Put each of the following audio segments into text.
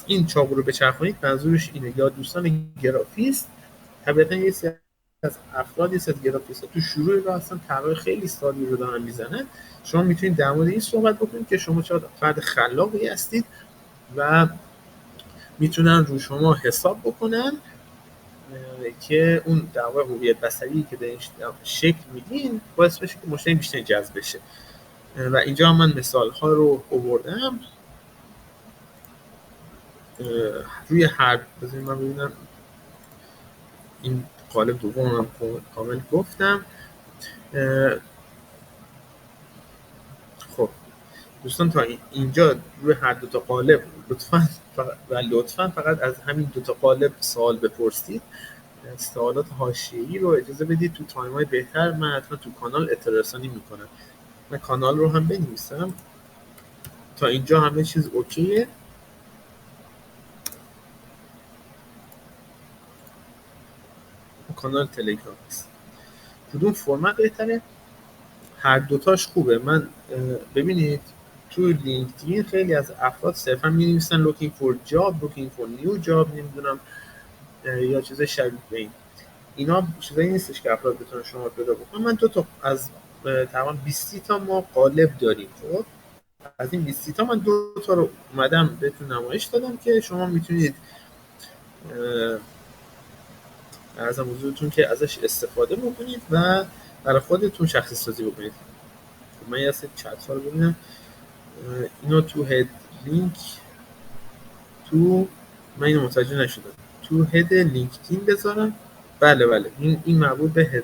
این چاقو رو بچرخونید منظورش اینه، یا دوستان گرافیست، طبیعتا یه سری از افراد، یه سری از گرافیست‌ها تو شروع راه هستن، طرح خیلی سالی رو دارن میزنن. شما میتونید در مورد این صحبت بکنید که شما چقدر فرد خلاقی هستید و میتونن رو شما حساب بکنن که اون در واقع هویت بصری که به شکل میدین باعث بشه که مشتری بیشتر جذب بشه. و اینجا من مثال ها رو آوردم روی هر، بذارید من ببینم این قالب دوم هم کامل گفتم. خب دوستان تا اینجا روی هر دو تا قالب لطفاً فقط از همین دو تا قالب سوال بپرسید. سوالات حاشیه‌ای رو اجازه بدید تو تایم‌های بهتر من حتما تو کانال اطلاع رسانی میکنم. من کانال رو هم بنویسم. تا اینجا همه چیز اوکیه. کانال تلگرام است. کدوم فرمت بهتره؟ هر دوتاش خوبه. من ببینید تو لینکدین خیلی از افراد صرفا می‌نویسن looking for job, looking for new job، نمیدونم یا چیز شبیه به این. اینا چیزایی نیستش که افراد بتونن شما پیدا بکنن. من دو تا از تقریبا 20 تا ما قالب داریم. خب از این 20 تا من دو تا رو اومدم بهتون نمایش دادم که شما میتونید از حضورتون که ازش استفاده بکنید و برای خودتون شخصی سازی بکنید. من یه سری چت ها رو ببینم. اینو تو هد لینک، تو من اینو متوجه نشدم، تو هد لینکدین بذارم. بله این مربوط به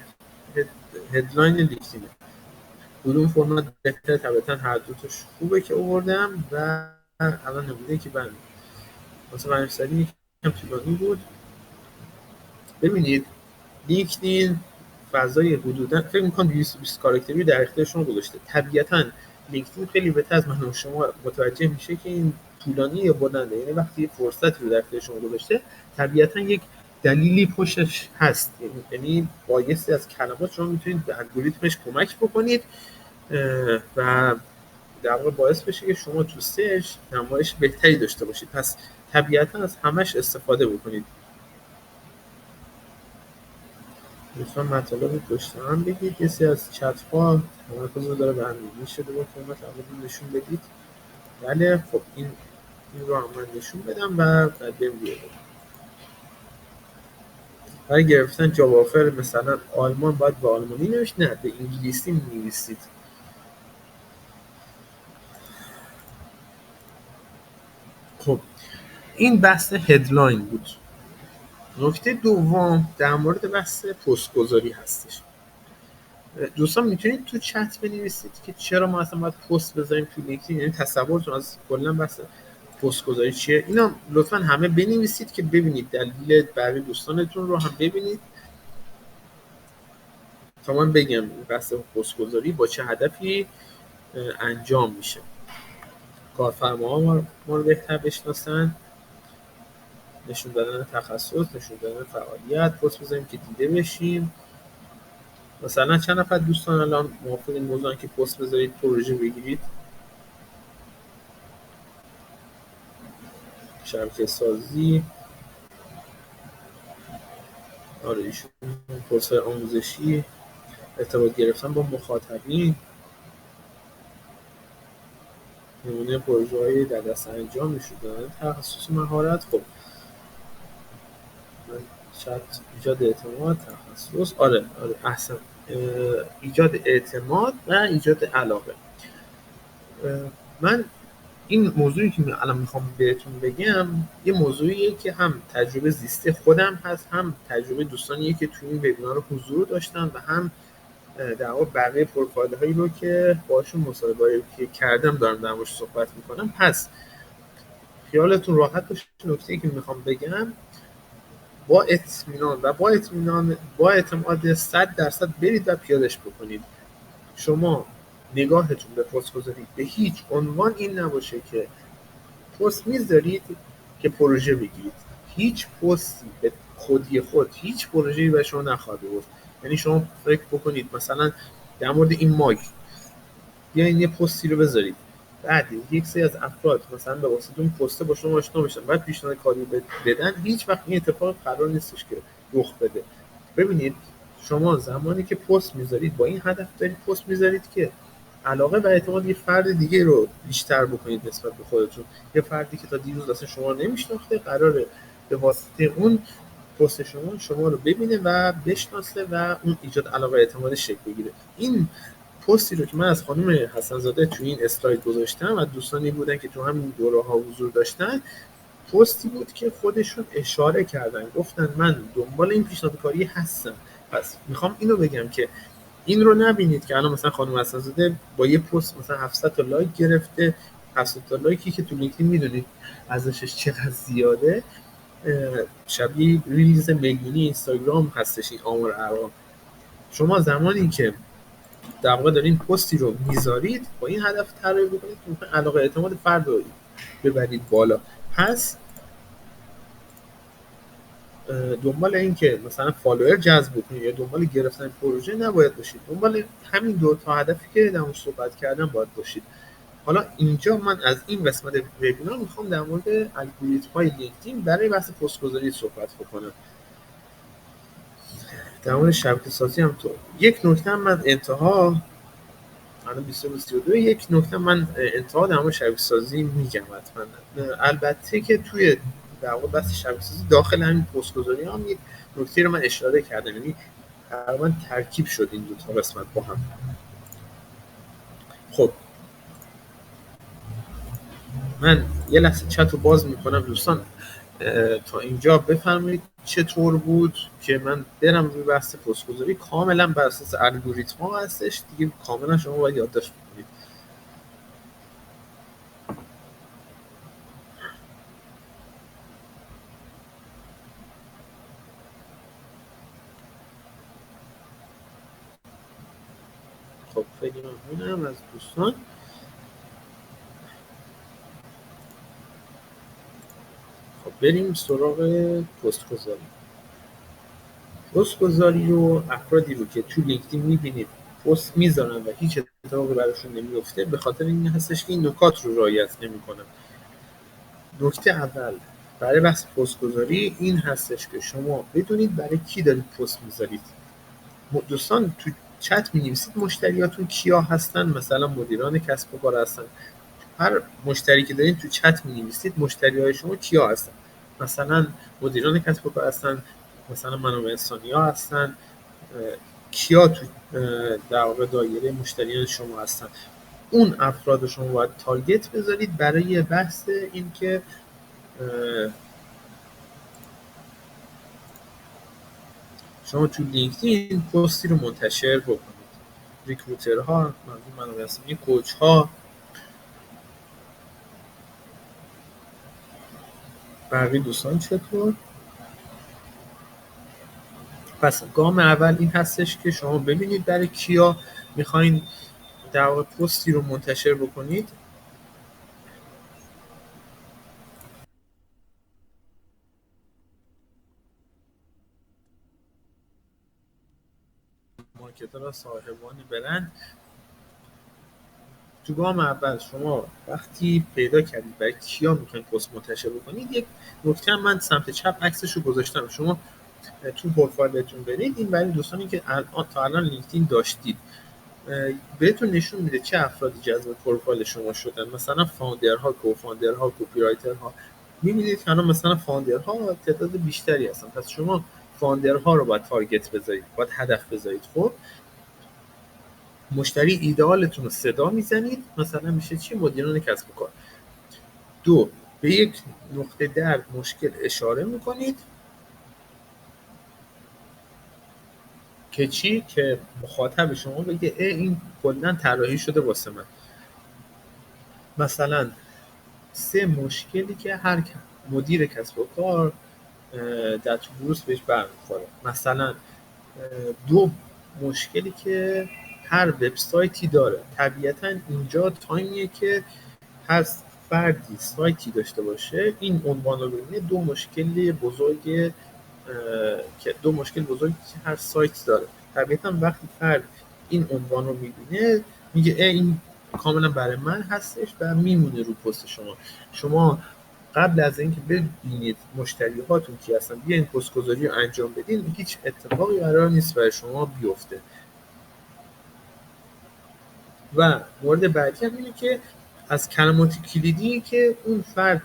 هدلاین لینکدینه. کدوم فرمت بهتره؟ طبعا هر دو تاش خوبه که آوردم و الان نمونه که من واسه برنامه‌نویسی یکم طولانی بود. ببینید لینکدین فضای حدودا فکر می‌کنم 220 کاراکتری در اختیار شما گذاشته. طبیعتاً لینکدین خیلی بهتر از من و شما متوجه میشه که این طولانی یا بلنده. یعنی وقتی یه فرصتی رو در اختیار شما گذاشته طبیعتاً یک دلیلی پشتش هست. یعنی با یه سری از کلمات شما میتونید به الگوریتمش کمک بکنید و در واقع باعث بشه که شما تو سرچ نمایش بهتری داشته باشید. پس طبیعتاً از همش استفاده بکنید. لطفا مطالب پشت هم بگید. یه سری از چت ها تمرکز رو داره برنامه‌ریزی شده با فرمت اول نشون بدید. بله خب این رو هم من نشون بدم و بعد بریم روی برای گرفتن جاب آفر مثلا آلمان باید با آلمانی نوشت؟ نه، به انگلیسی می‌نویسید. خب این بحث هدلاین بود. نکته دوم در مورد بحث پست گذاری هستش. دوستان میتونید تو چت بنویسید که چرا ما اصلا باید پست بذاریم تو لینکدین، یعنی تصورتون از کلا بحث پست گذاری چیه. اینا لطفا همه بنویسید که ببینید دلیل بقیه دوستانتون رو هم ببینید تا من بگم بحث پست گذاری با چه هدفی انجام میشه. کارفرماها ما رو بهتر بشناسن، نشون دادن تخصص، نشون دادن فعالیت، پست بذاریم که دیده بشیم. مثلا چند نفر دوستان الان موافق این موضوعن که پست بذارید پروژه بگیرید؟ شبکه سازی، آره ایشون پروسه آموزشی، ارتباط گرفتن با مخاطبین، نمونه پروژه‌های در دست انجام نشدن تخصص مهارت. خب من شاید ایجاد اعتماد، تخصص، آره احسن، ایجاد اعتماد و ایجاد علاقه. من این موضوعی که الان میخوام بهتون بگم یه موضوعیه که هم تجربه زیسته خودم هست، هم تجربه دوستانیه که توی این وبینار حضور داشتن و هم در واقع بقیه پروفایل هایی رو که باشون مصاحبه کردم دارم در موردش صحبت میکنم. پس خیالتون راحت باشه. نکته‌ای که میخوام بگم با اطمینان و با اعتماد 100% برید و پیادهش بکنید. شما نگاهتون به پست گذاری به هیچ عنوان این نباشه که پست میذارید که پروژه بگیرید. هیچ پستی به خودی خود هیچ پروژه‌ای به شما نخواهد بود. یعنی شما فکر بکنید مثلا در مورد این ماگ بیاین یه پستی رو بذارید بعد یک سری از افراد مثلا به واسطه اون پست با شما آشنا بشن، بعد پیشنهاد کاری بدن، هیچ وقت این اتفاق قرار نیستش که رخ بده. ببینید شما زمانی که پست میذارید با این هدف دارید پست میذارید که علاقه و اعتماد یه فرد دیگه رو بیشتر بکنید نسبت به خودتون. یه فردی که تا دیروز اصلا شما رو نمیشناخته قراره به واسطه اون پست شما رو ببینه و بشناسه و اون ایجاد علاقه اعتمادش شکل بگیره. این پستی رو که من از خانم حسن‌زاده تو این اسلاید گذاشتم و دوستانی بودن که تو همین دوره‌ها حضور داشتن، پستی بود که خودشون اشاره کردن، گفتن من دنبال این پیشنهاد کاری هستم. پس میخوام اینو بگم که این رو نبینید که الان مثلا خانم حسن‌زاده با یه پست مثلا 700 تا لایک گرفته، 700 تا لایکی که تو لینکدین میدونید ارزشش چقدر زیاده، شبیه ریلیز میلیونی اینستاگرام هستش این آمار ارقام. شما زمانی که در واقع دارین پستی رو میذارید با این هدف طراحی بکنید که میخواین علاقه اعتماد فرد رو ببرید بالا. پس دنبال این که مثلا فالوور جذب کنید یا دنبال گرفتن پروژه نباید باشید، دنبال همین دو تا هدفی که در موردش صحبت کردم باید باشید. حالا اینجا من از این قسمت وبینار میخوام در مورد الگوریتم‌های لینکدین برای بحث پست گذاری صحبت بکنم. در مورد شبکه‌سازی هم تو یک نکته من انتها الان 2032 یک نکته من انتها در مورد شبکه‌سازی میگم حتما. البته که توی در واقع بحث شبکه‌سازی داخل همین پست گذاری هم یک نکته رو من اشاره کردم، یعنی تقریبا ترکیب شد این دو تا قسمت با هم. خب من یه لحظه چت رو باز میکنم دوستان، تا اینجا بفرمایید چطور بود که من برم روی بحث پست گذاری. کاملا بر اساس الگوریتم ها هستش دیگه، کاملا شما باید یادداشت بکنید. خب خیلی ممنونم از دوستان. خب بریم سراغ پست گذاری. پست گذاری رو افرادی رو که تو لینکدین میبینید پست میذارن و هیچ اتفاقی براشون نمیفته به خاطر این هستش که این نکات رو رعایت نمیکنن. نکته اول برای بحث پست گذاری این هستش که شما بدونید برای کی دارید پست میذارید. دوستان تو چت می‌نویسید مشتریاتون کیا هستن، مثلا مدیران کسب و کار هستن. هر مشتری که دارین تو چت می‌نویسید مشتریای شما کیا هستن، مثلا مدیران کسب و کار هستن، مثلا منابع انسانی‌ها هستن، کیا تو در واقع دایره مشتریان شما هستن. اون افراد رو شما باید تارگت بذارید برای بحث این که شما تو لینکدین پستی رو منتشر بکنید. ریکروترها، منابع انسانی، کوچ‌ها، بقیه دوستان چطور؟ پس گام اول این هستش که شما ببینید برای کیا میخواین در واقع پستی رو منتشر بکنید. مارکترها، صاحبان برند. تو گام اول شما وقتی پیدا کردید برای کیا میخواین پست منتشر بکنید، یک نکته هم من سمت چپ عکسش رو گذاشتم، شما تو پروفایلتون برید، این برای دوستانی که تا الان لینکدین داشتید بهتون نشون میده چه افرادی جذب پروفایل شما شدن، مثلا فاوندرها، کوفاندرها، کپی رایترها. میبینید که الان مثلا فاوندرها تعداد بیشتری هستن، پس شما فاوندرها رو باید تارگت بذارید، باید هدف بذارید. خب مشتری ایدئالتون رو صدا میزنید، مثلا میشه چی؟ مدیران کسب و کار. دو، به یک نقطه درد مشکل اشاره میکنید که چی؟ که مخاطب شما بگه این کلا طراحی شده واسه من. مثلا 3 مشکلی که هر مدیر کسب و کار در طول روز بهش برمیخوره. مثلا 2 مشکلی که هر وبسایتی داره. طبیعتا اینجا تایمیه که هر فردی سایتی داشته باشه این عنوان رو ببینه. 2 مشکل بزرگ که هر سایت داره. طبیعتا وقتی فرد این عنوان رو میبینه میگه این کاملا برای من هستش و میمونه رو پست شما قبل از اینکه ببینید مشتری هاتون کی هستن بیاین پست گذاری رو انجام بدین، هیچ اتفاقی قرار نیست برای شما بیفته. و مورد بعدی هم اینه که از کلمات کلیدی که اون فرد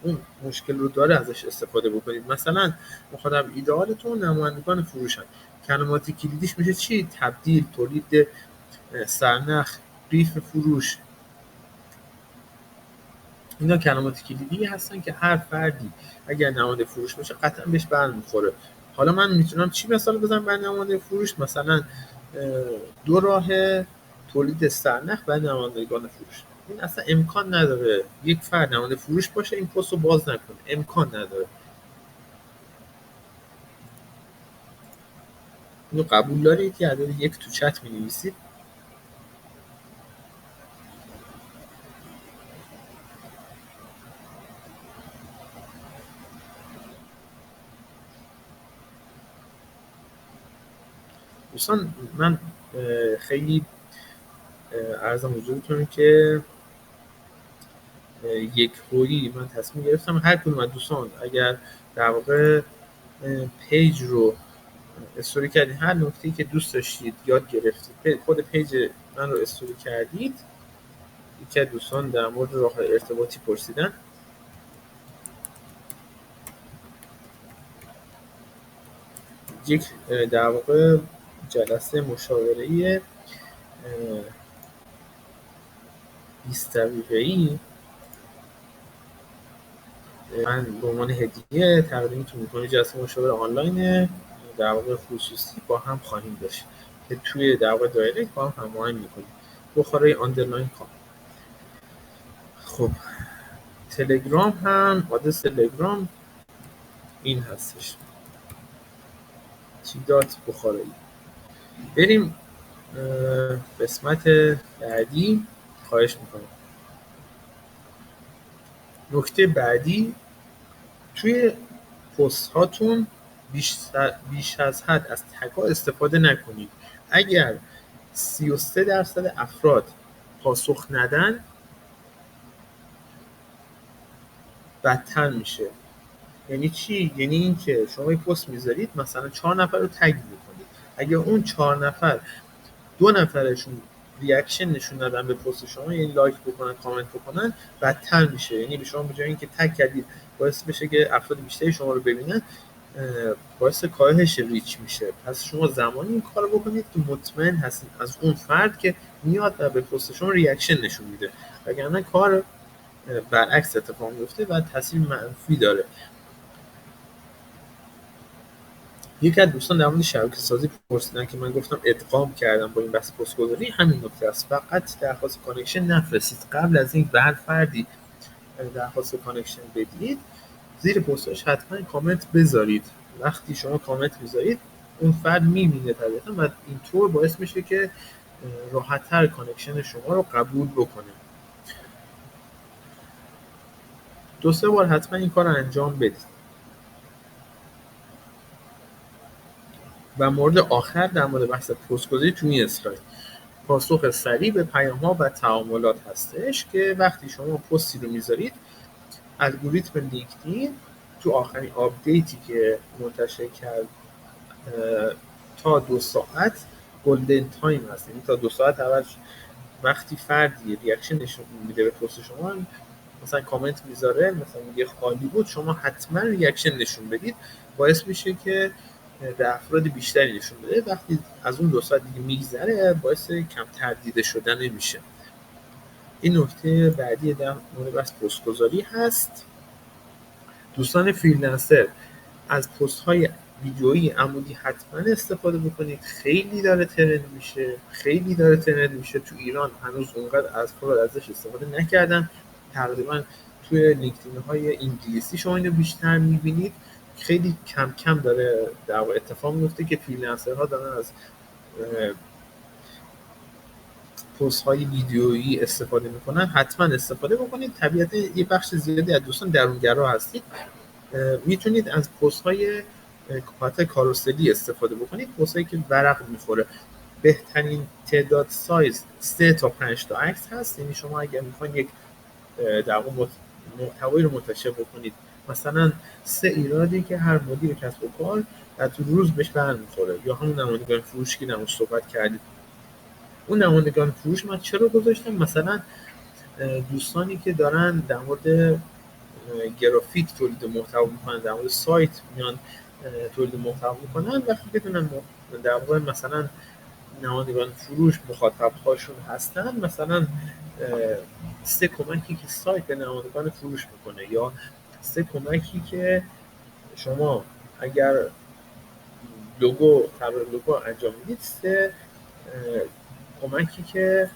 اون مشکل رو داره ازش استفاده بکنید. مثلا مخاطب ایدئالتون نمایندگان فروشن، کلمات کلیدیش میشه چی؟ تبدیل، تولید سرنخ، قیف فروش. اینا کلمات کلیدی هستن که هر فردی اگر نماینده فروش باشه قطعا بهش برمیخوره. حالا من میتونم چی مثال بزنم برای نماینده فروش؟ مثلا 2 راه تولید سرنخ برای نمایندگان فروش. این اصلا امکان نداره یک فرد نماینده فروش باشه این پست رو باز نکنه، امکان نداره. اینو قبول دارید که عدد 1 تو چت می‌نویسید؟ دوستان من خیلی عرضم حضورتون که یک هویی من تصمیم گرفتم هر کدوم از دوستان اگر در واقع پیج رو استوری کردید، هر نکته‌ای که دوست داشتید یاد گرفتید خود پیج من رو استوری کردید. یکی از دوستان در مورد راه ارتباطی پرسیدن. یک در واقع جلسه مشاوره‌ای 20 دقیقه‌ای من به عنوان هدیه تقدیمتون می‌کنم. جلسه مشاوره آنلاین در واقع خصوصی با هم خواهیم داشت که توی در واقع دایرکت با هم هماهنگ می‌کنیم. بخارای آندرلاین کام. خب تلگرام هم آدرس تلگرام این هستش، تیدات بخارایی. بریم قسمت بعدی. خواهش میکنم. نکته بعدی، توی پست هاتون بیش از حد از تگ ها استفاده نکنید. اگر 33% افراد پاسخ ندن بدتر میشه. یعنی چی؟ یعنی اینکه شما یک پست میذارید مثلا 4 نفر رو تگ میکنید، اگر اون 4 نفر 2 نفرشون ریاکشن نشون ندن به پست شما، یعنی لایک بکنن، کامنت بکنن، بدتر میشه. یعنی به شما به جای اینکه تگ کردید باعث بشه که افراد بیشتری شما رو ببینن، باعث کاهش ریچ میشه. پس شما زمانی این کار رو بکنید که مطمئن هستید از اون فرد که میاد و به پست شما ریاکشن نشون میده، وگرنه کار برعکس اتفاق میفته و تاثیر منفی داره. یکی از دوستان در مورد شبکه سازی پرسیدن که من گفتم ادغام کردم با این بحث پست گذاری. همین نکته است، فقط درخواست کانکشن نفرستید. قبل از این به هر فردی درخواست کانکشن بدید زیر پستش حتما کامنت بذارید. وقتی شما کامنت میذارید اون فرد میبینه طبیعتا و اینطور باعث میشه که راحت‌تر کانکشن شما رو قبول بکنه. 2-3 بار حتما این کار رو انجام بدید. و مورد آخر در مورد بحث پست گذاری تو این اسلاید، پاسخ سریع به پیام‌ها و تعاملات هستش که وقتی شما پستی رو میذارید الگوریتم لینکدین تو آخرین آپدیتی که منتشر کرد تا 2 ساعت گلدن تایم هست. یعنی تا 2 ساعت اول وقتی فردی ریاکشن نشون میده به پست شما، مثلا کامنت میذاره، مثلا میگه خالی بود، شما حتما ریاکشن نشون بدید. باعث میشه که به افراد بیشتری نشون بده. وقتی از اون 2 ساعت دیگه میگذره باعث کمتر دیده شدن میشه. این نکته بعدی در مورد بحث پست گذاری هست. دوستان فریلنسر از پست های ویدیویی عمودی حتما استفاده بکنید. خیلی داره ترند میشه. تو ایران هنوز اونقدر از افراد ازش استفاده نکردن. تقریبا توی لینکدین های انگلیسی شما اینو بیشتر میبینید. خیلی کم کم داره در واقع اتفاق میفته که فریلنسرها دارن از پست های ویدیویی استفاده میکنن. حتما استفاده بکنید. طبیعتا یه بخش زیادی از دوستان درونگرا هستید، میتونید از پست های کاروسلی استفاده بکنید، پست هایی که ورق میخوره. بهترین تعداد سایز 3 تا 5 تا عکس هست. یعنی شما اگر میخواین یک در واقع محتوایی رو منتشر بکنید، مثلا 3 ایرادی که هر مدیر کسب و کار در طول روز بهش برمیخوره، یا همون نمایندگان فروش که نمایش صحبت کردید. اون نمایندگان فروش من چرا گذاشتم؟ مثلا دوستانی که دارن در مورد گرافیک تولید محتوا میکنن، در مورد سایت میان تولید محتوا میکنن، وقتی بدونن در واقع مثلا نمایندگان فروش مخاطب هاشون هستن، مثلا 3 کمکی که سایت به نمایندگان فروش میکنه، یا 3 کمکی که شما اگر طراحی لوگو انجام میدید، 3 کمکی که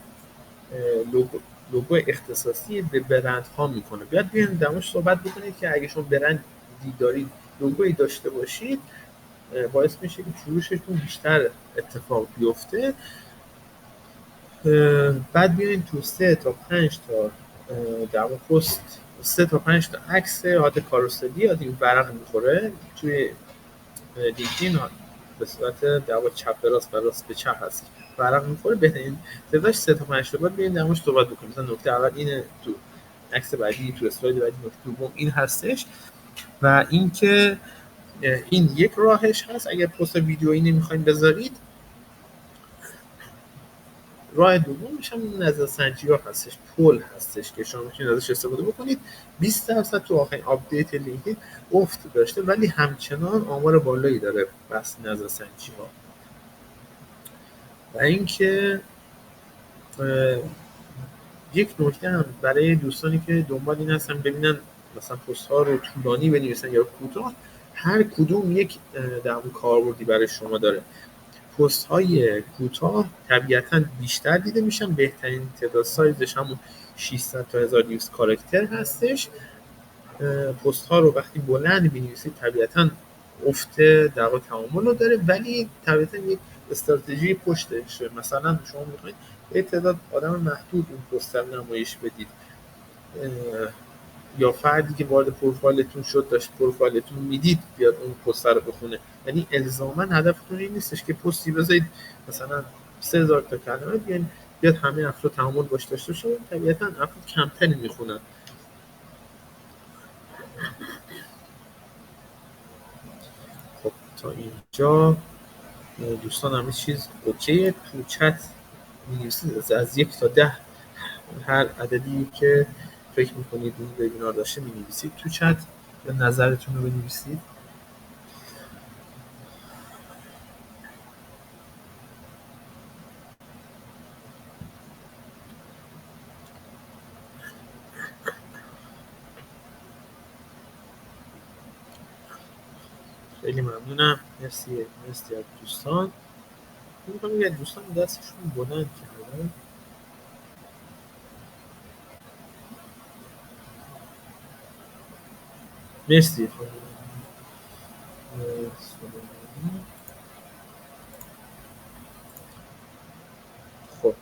لوگو اختصاصی به برندها میکنه. بیاین در موردش صحبت بکنید که اگه شما برندی دارید، لوگویی داشته باشید، باعث میشه که فروشتون بیشتر اتفاق بیفته. بعد بیاین تو 3 تا 5 تا در واقع پست، 3 تا 5 تا عکس حالت کاروسری یا این ورق میخوره توی لینکدین به صورت در واقع چپ به راست و راست به چپ هست، ورق میخوره. بهترین تعدادش 3 تا 5 تا. بعد بیاین در موردش صحبت بکنیم. مثلا نکته اول اینه، تو عکس بعدی، تو اسلاید بعدی نکته دوم این هستش. و اینکه این یک راهش هست اگر پست ویدیویی نمیخواین بذارید. راه دومش هم نظرسنجی‌ها هستش، پول هستش که شما میتونید ازش استفاده بکنید. 20% تو آخرین آپدیت لینکدین افت داشته، ولی همچنان آمار بالایی داره بحث نظرسنجی‌ها. و اینکه یک نکته هم برای دوستانی که دنبال این هستن ببینن مثلا پست ها رو طولانی بنویسن یا کوتاه، هر کدوم یک در واقع کاربردی برای شما داره. پست های کوتاه طبیعتاً بیشتر دیده میشن، بهترین تعداد سایزش همون 600 تا 1200 کاراکتر هستش. پست ها رو وقتی بلند بنویسید طبیعتاً افت در واقع تعامل رو داره، ولی طبیعتاً یک استراتژی پشتشه. مثلا شما میخواید یه تعداد آدم محدود اون پست رو نمایش بدید، یا فردی که وارد پروفایلتون شد داشت پروفایلتون میدید بیاد اون پست رو بخونه. یعنی الزاما هدفتون این نیستش که پستی بذارید مثلا 3000 تا کلمه بیاد همه افراد تعامل باش داشته باشن. طبیعتا افراد کمتری میخونن. خب تا اینجا دوستان همه چیز اوکیه. تو چت می‌نویسید از 1 تا 10 هر عددی که فکر میکنید این وبینار داشته می‌نویسید تو چت یا نظرتون رو بنویسید. خیلی ممنونم. مرسی از دوستان. می‌خوام بگم دوستان دستشون بلند کردن. مرسی. خب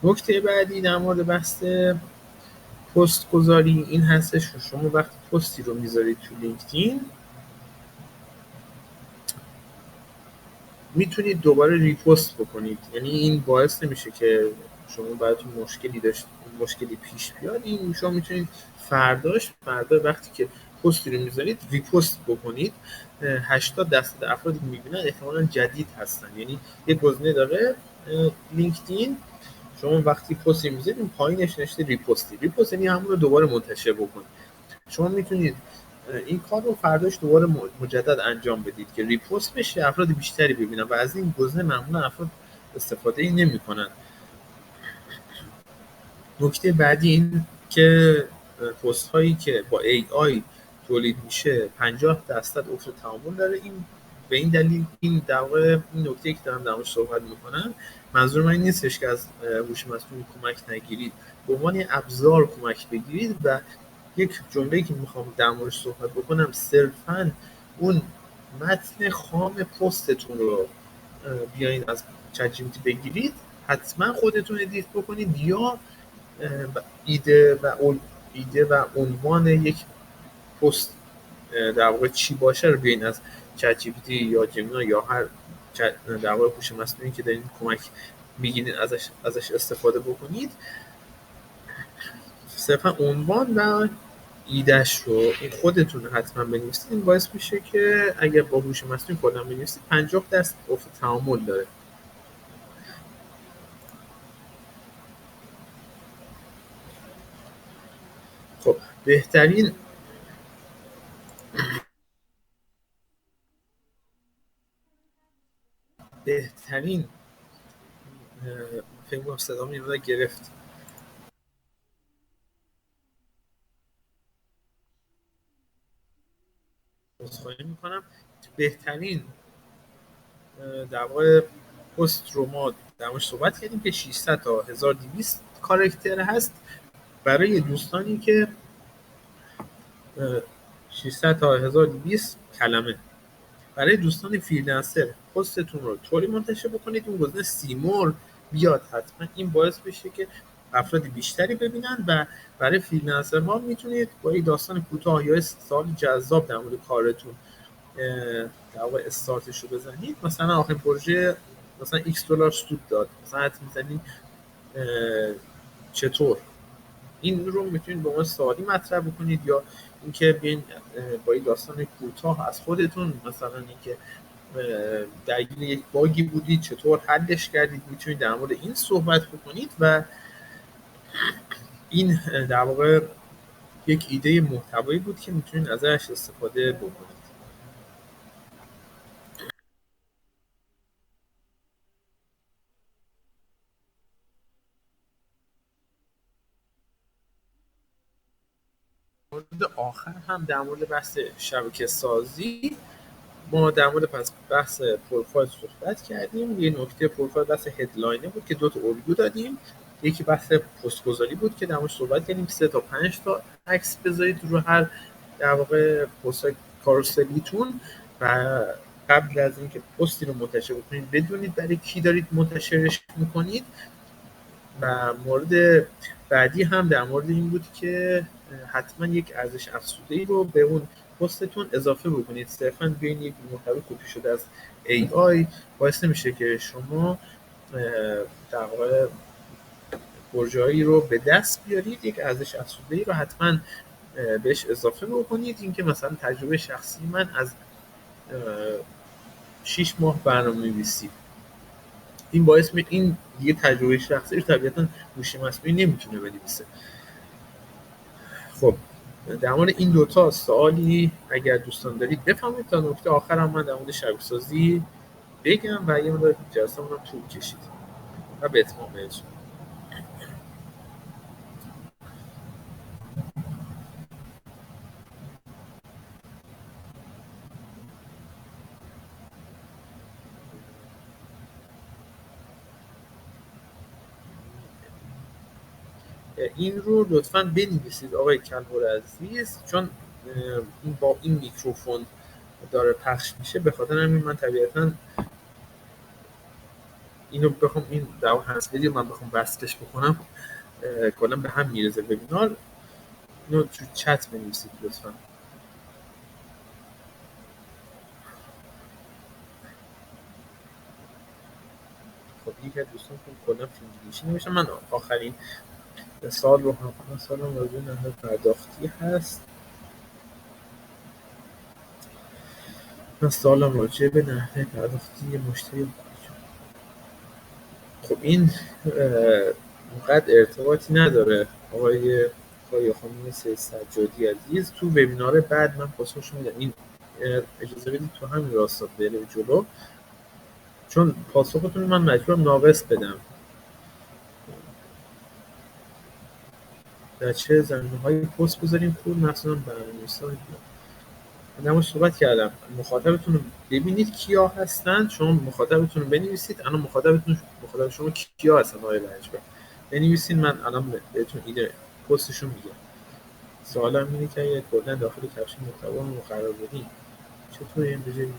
نکته بعدی در مورد بحث پست گذاری این هستش که شما وقتی پستی رو میذارید تو لینکدین میتونید دوباره ریپوست بکنید. یعنی این باعث نمیشه که شما براتون مشکلی پیش بیاد. این شما میتونید فردا وقتی که پستی رو میذارید ریپوست بکنید. 80% افرادی که میبینن احتمالاً جدید هستن. یعنی یه گزینه داره لینکدین، شما وقتی پستی میذارید این پایینش نوشته ریپوست یعنی همون رو دوباره منتشر بکنید. شما میتونید این کار رو فرداش دوباره مجدد انجام بدید که ریپوست بشه، افراد بیشتری ببینن و از این گزینه معمولا افراد استفاده نمی‌کنن. نکته بعدی این که پست هایی که با AI تولید میشه 50% افت تعامل داره. این به این دلیل این در واقع این نکته که دارم در موردش صحبت میکنم، منظور من این نیستش که از هوش مصنوعی کمک نگیرید، به عنوان ابزار کمک بگیرید. و یک جمله‌ای که میخوام در موردش صحبت بکنم، صرفاً اون متن خام پستتون رو بیاین از چت جی پی تی بگیرید، حتما خودتون ادیت بکنید، یا ایده و عنوان یک پست در واقع چی باشه رو بیاین از چت جی پی تی یا جمینا یا هر در واقع هوش مصنوعی که دارین کمک میگیرین ازش استفاده بکنید، صرفا عنوان و ایدهش رو خودتون حتما بنویسید. این باعث میشه که اگر با هوش مصنوعی کلا بنویسید 50% افت تعامل داره. خب بهترین فکر کنم صدام یه مقدار گرفت. عذرخواهی میکنم. بهترین در واقع پست رو ما در موردش صحبت کردیم که 600 تا 1200 کاراکتر هست برای دوستانی که 600 تا 1200 کلمه. برای دوستان فریلنسر پستتون رو طوری منتشر بکنید اون گزینه سیمور بیاد حتما. این باعث بشه که افراد بیشتری ببینن و برای فریلنسر ما میتونید با این داستان کوتاه یا سوال جذاب در مورد کارتون در واقع استارتش رو بزنید. مثلا آخرین پروژه مثلا $X سود داد، مثلا حتی میزنید چطور. این رو میتونید به عنوان سوالی مطرح بکنید، یا اینکه بیاین با این داستان کوتاه از خودتون، مثلا اینکه درگیر یک باگی بودید چطور حلش کردید، میتونید در مورد این صحبت بکنید و این در واقع یک ایده محتوایی بود که میتونید ازش استفاده بکنید. مورد آخر هم در مورد بحث شبکه سازی، ما در مورد بحث پروفایل صحبت کردیم. یه نکته پروفایل بحث هدلاینه بود که 2 تا الگو دادیم. یکی بحث پست گذاری بود که در موردش صحبت کردیم 3 تا 5 تا عکس بذارید رو هر در واقع پست کاروسلیتون و قبل از اینکه پستی رو منتشر بکنید بدونید برای کی دارید منتشرش میکنید. و مورد بعدی هم در مورد این بود که حتما یک ارزش افزوده‌ای رو به اون پستتون اضافه بکنید. صرفا بیاین یک محتوی کپی شده از AI باعث نمیشه که شما در واقع پروژه‌ای رو به دست بیارید. یک ارزش افزوده‌ای رو حتما بهش اضافه بکنید. این که مثلا تجربه شخصی من از 6 ماه برنامه‌نویسی، این باعث میشه این دیگه تجربه شخصی رو طبیعتاً هوش مصنوعی نمیتونه بنویسه. خب در مورد این دوتا سوالی اگر دوستان دارید بفهمید تا نکته آخرم من در مورد شبکه‌سازی بگم و یه مقدار جلسه‌مون رو طول کشید و به اتمام برسونیم. این رو لطفاً بنویسید آقای کلهر عزیز، چون این با این میکروفون داره پخش میشه، به خاطر همین من طبیعتاً اینو بخوام این در هنسفری من بخوام وصلش بکنم کلا به هم میرزه وبینار. اینو تو چت بنویسید لطفاً. خب یکی از دوستان کلا فیلم نوشتن. من آخرین سال رو هم سالم راجع به نحوه پرداختی هست. من سالم راجع به نحوه پرداختی مشتری. خب این اونقدر ارتباطی نداره آقای خانم سجادی عزیز. تو وبینار بعد من پاسخش میدم. این اجازه بدید تو همین راستا بریم جلو، چون پاسختون من مجبورم ناقص بدم. در چه زمینه‌هایی پست بذاریم پول مثلا برنامه‌نویسان من صحبت کردم. مخاطبتون رو ببینید کیا هستن، شما مخاطبتون رو بنویسید. الان مخاطب شما کیا هستن آقای لجبر بنویسید. من الان بهتون ایده پستشون میگم. سوالم اینه که اگه کلا داخل کپشن محتوا رو قرار بدیم چطور این بجایی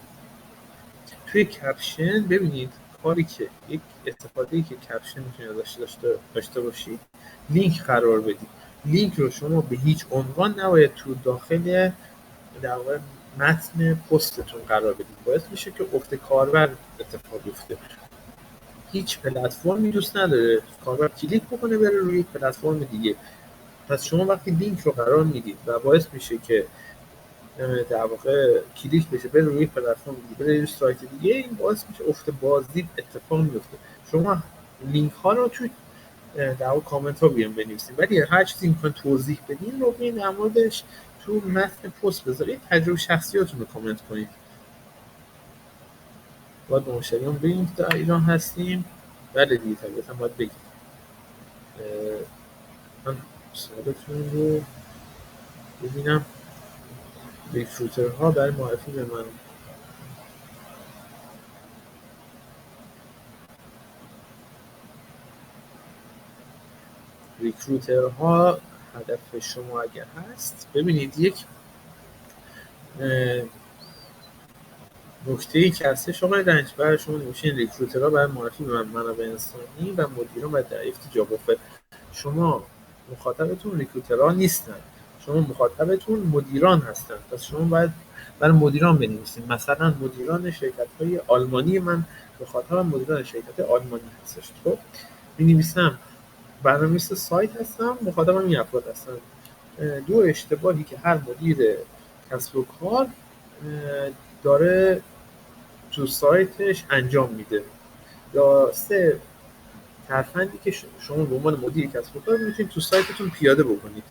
توی کپشن ببینید کاری که یک استفاده‌ای که کپشن میتونه داشته باشید لینک قرار بدید. لینک رو شما به هیچ عنوان نباید تو داخل در واقع متن پستتون قرار بدید، باعث میشه که افت کاربر اتفاق بیفته. هیچ پلتفرمی دوست نداره کاربر کلیک بکنه بره روی یک پلتفرم دیگه. پس شما وقتی لینک رو قرار میدید و باعث میشه که در واقع کلیک بشه بره روی پلتفرم دیگه، بره روی سایت دیگه، این باعث میشه افت بازدید اتفاق میفته. شما لینک ها رو توی در واقع کامنت ها بیان بنویسید، ولی هر چیزی میخواین توضیح بدین رو بیاین در موردش تو متن پست بذارید، تجربه شخصیاتون رو کامنت کنید. باید به مشتریان بگیم که در ایران هستیم. بله دیگه طبیعتا باید بگیم. من سوالتون رو ببینم. ریکروترها برای معرفی به من ریکروترها هدف شما اگر هست، ببینید یک نکته‌ای که هستش آقای رنجبر، شما نوشین ریکروترها برای معرفی به منابع انسانی و مدیران و دریافت جاب آفر. شما مخاطبتون ریکروترها نیستن، شما مخاطبتون مدیران هستن. پس شما باید برای مدیران بنویسید. مثلا مدیران شرکت‌های آلمانی، من مخاطبم مدیران شرکت آلمانی هستش. خب می‌نویسم برنامه‌نویس سایت هستم، مخاطبم این افراد هستن. دو اشتباهی که هر مدیر کسب و کار داره تو سایتش انجام میده، یا سه ترفندی که شما به عنوان مدیر کسب و کار میتونید تو سایتتون پیاده بکنید.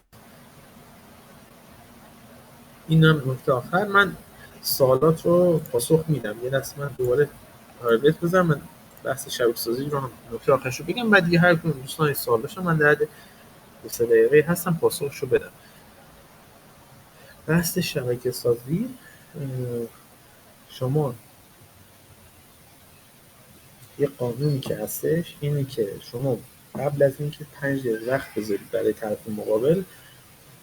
اینم نکته آخر. من سوالات رو پاسخ میدم. یه دست من دوباره تارگت بزنم، من بحث شبکه سازی رو هم نکته آخرش رو بگم، بعد دیگه هر کدوم دوستان سوال داشتن من در 2 دقیقه هستم پاسخش رو بدم. بحث شبکه سازی، شما یه قانونی که هستش اینه که شما قبل از اینکه 5 دقیقه وقت بذارید برای طرف مقابل،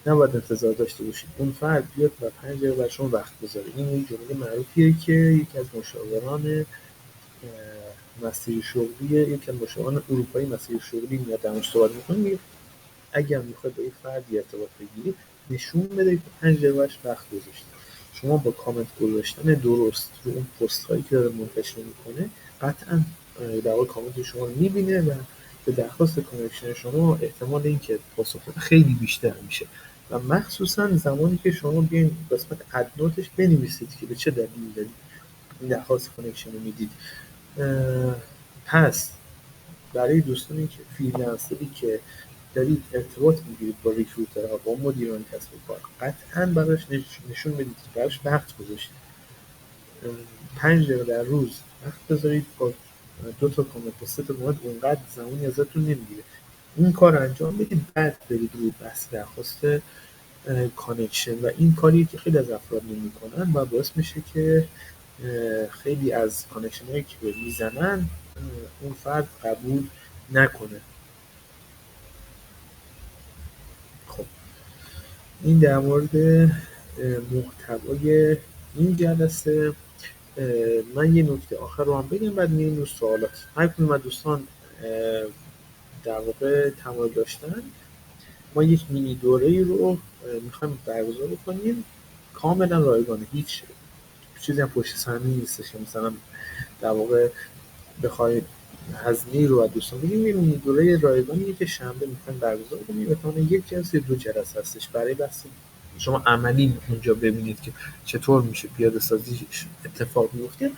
نباید انتظار داشته باشید اون فرد بیاد و 5 دقیقه برای شما وقت بذاره. این یک جمله معروفیه که یکی از مشاوران مسیر شغلی، یکی از مشاوران اروپایی مسیر شغلی میاد در مورد صحبت می‌کنه، میگه اگر میخواید با یک فردی ارتباط بگیرید نشون بدید که 5 دقیقه براش وقت گذاشتید. شما با کامنت گذاشتن درست رو اون پست هایی که داره منتشر میکنه، قطعا در واقع کامنت شما رو میبینه و به درخواست کانکشن شما احتمال اینکه پاسخ بده خیلی بیشتر میشه. و مخصوصا زمانی که شما بیاین قسمت ادنوتش بنویسید که به چه دلیل دارید این درخواست کانکشن رو میدید. پس برای دوستانی که فریلنسری که دارید ارتباط میگیرید با ریکروترها، با مدیران کسب و کار، قطعا براش نشون بدید که براش وقت گذاشتید. 5 دقیقه در روز وقت بذارید، با 2 تا کامنت با 3 تا کامنت اونقدر زمانی ازتون نمیگیره. این کار انجام بدید، بعد برید روی بحث درخواست کانکشن. و این کاریه که خیلی از افراد نمی‌کنن و باعث میشه که خیلی از کانکشن هایی که میزنن اون فرد قبول نکنه. خب این در مورد محتوای این جلسه. من یه نکته آخر رو هم بگم، بعد میریم رو سوالات. هر کدوم از دوستان در واقع تمایل داشتن، ما یک مینی دوره‌ای رو میخوایم برگزار بکنیم کاملا رایگانه، هیچ چیزی هم پشت صحنه نیستش که مثلا در واقع بخواید هزینه‌ای رو از دوستان بگیم. یه مینی دوره رایگانی که شنبه میخوایم برگزار کنیم، بتونه یک جلسه 2 جلسه هستش برای بحث شما عملی اونجا ببینید که چطور میشه پیاده سازی اتفاق میفته.